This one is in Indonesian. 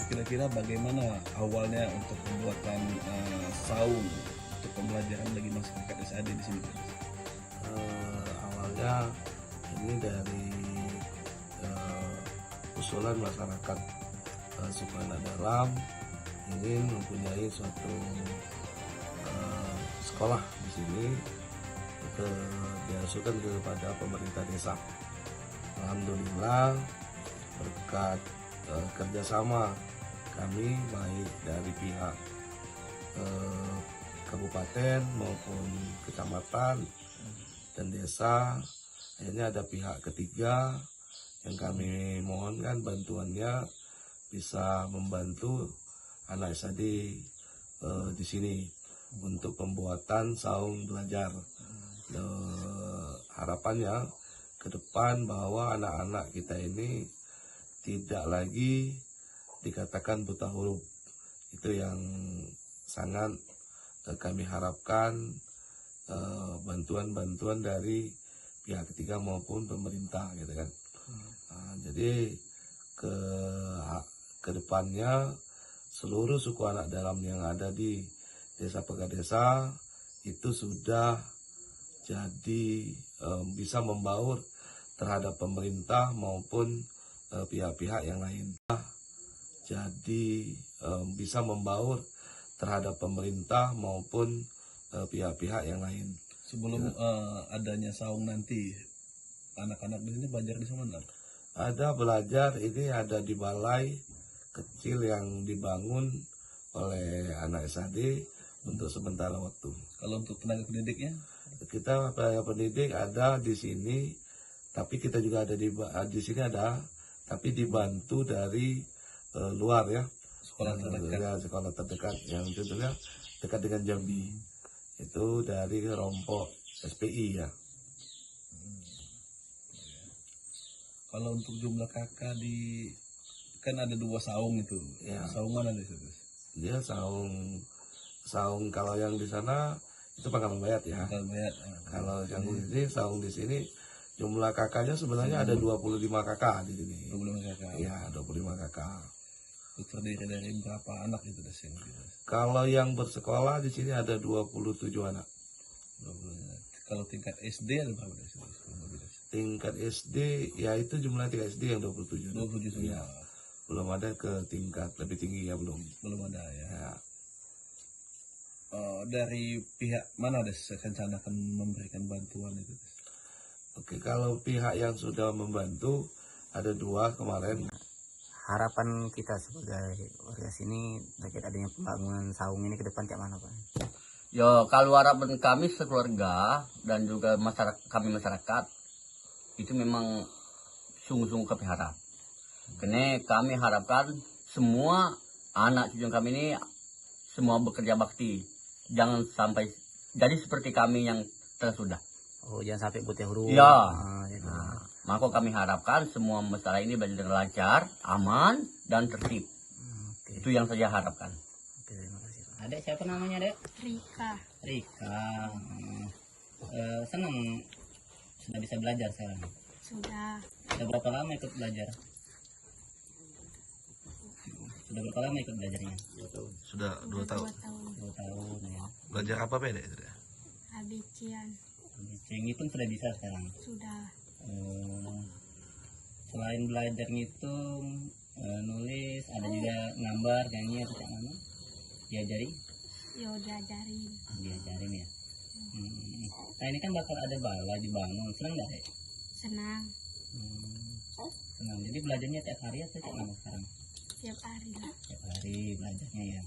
Kira-kira bagaimana awalnya untuk pembuatan saung untuk pembelajaran bagi masyarakat SAD di sini? Awalnya ini dari eh, usulan masyarakat Sukana Dalam ingin mempunyai suatu sekolah di sini, diasuhkan kepada pemerintah desa. Alhamdulillah berkat kerjasama kami baik dari pihak kabupaten maupun kecamatan dan desa, akhirnya ada pihak ketiga yang kami mohonkan bantuannya bisa membantu anak SAD di sini untuk pembuatan saung belajar. Harapannya ke depan bahwa anak-anak kita ini tidak lagi dikatakan buta huruf. Itu yang sangat kami harapkan, bantuan-bantuan dari pihak ketiga maupun pemerintah gitu kan. Jadi ke depannya seluruh suku anak dalam yang ada di Desa Pegadesa itu sudah jadi bisa membaur terhadap pemerintah maupun pihak-pihak yang lain. Jadi bisa membaur terhadap pemerintah maupun pihak-pihak yang lain. Sebelum adanya saung nanti, anak-anak di sini belajar di sana enggak? Ada belajar, ini ada di balai kecil yang dibangun oleh anak SAD untuk sementara waktu. Kalau untuk tenaga pendidiknya? Kita tenaga pendidik ada di sini, tapi kita juga ada di sini ada, tapi dibantu dari luar ya. Sekolah terdekat. Ya, sekolah terdekat yang tentunya dekat dengan Jambi. Itu dari Rompok SPI ya. Kalau untuk jumlah kakak kan ada 2 saung itu. Ya. Saung mana di situ? Dia saung kalau yang di sana itu Pangkalan Bayat ya. Pangkalan Bayat. Kalau yang di sini saung di sini jumlah kakaknya sebenarnya ada 25 kakak di sini. 25 kakak. Iya, 25 kakak. Itu terdiri dari berapa anak itu di sini? Kalau yang bersekolah di sini ada 27 anak. 20. Kalau tingkat SD ada berapa di sini? Tingkat SD ya itu jumlah tingkat SD yang 27. 27 ya. Belum ada ke tingkat lebih tinggi ya, belum ada ya. Ya. Dari pihak mana rencana akan memberikan bantuan itu? Oke, kalau pihak yang sudah membantu ada 2 kemarin. Harapan kita sebagai warga sini terkait adanya pembangunan saung ini ke depan kayak mana Pak? Ya, kalau harapan kami sekeluarga dan juga masyarakat itu memang sungguh-sungguh kami harap. Karena kami harapkan semua anak cucu kami ini semua bekerja bakti. Jangan sampai jadi seperti kami yang telah sudah. Oh, jangan sampai buta huruf. Ya. Gitu. Maka kami harapkan semua masalah ini berjalan lancar, aman, dan tertib. Oke. Itu yang saya harapkan. Oke, terima kasih Pak. Adek siapa namanya, Dek? Rika. Rika. Senang sudah bisa belajar sekarang. Sudah Sudah berapa lama ikut belajar? Sudah berapa lama ikut belajarnya? Sudah 2 tahun. 2 tahun. 2 tahun ya. Belajar apa Dek? Habisian Yang itu sudah bisa sekarang. sudah. Selain belajar ngitung, nulis, ada juga gambar, nyanyi atau kayak mana? Diajari? Ya diajarin. Diajarin ya. Nah ini kan bakal ada balai dibangun, senang nggak Dek? Senang Senang. Jadi belajarnya tiap hari atau tiap mana sekarang? tiap hari lah. Tiap hari belajarnya ya.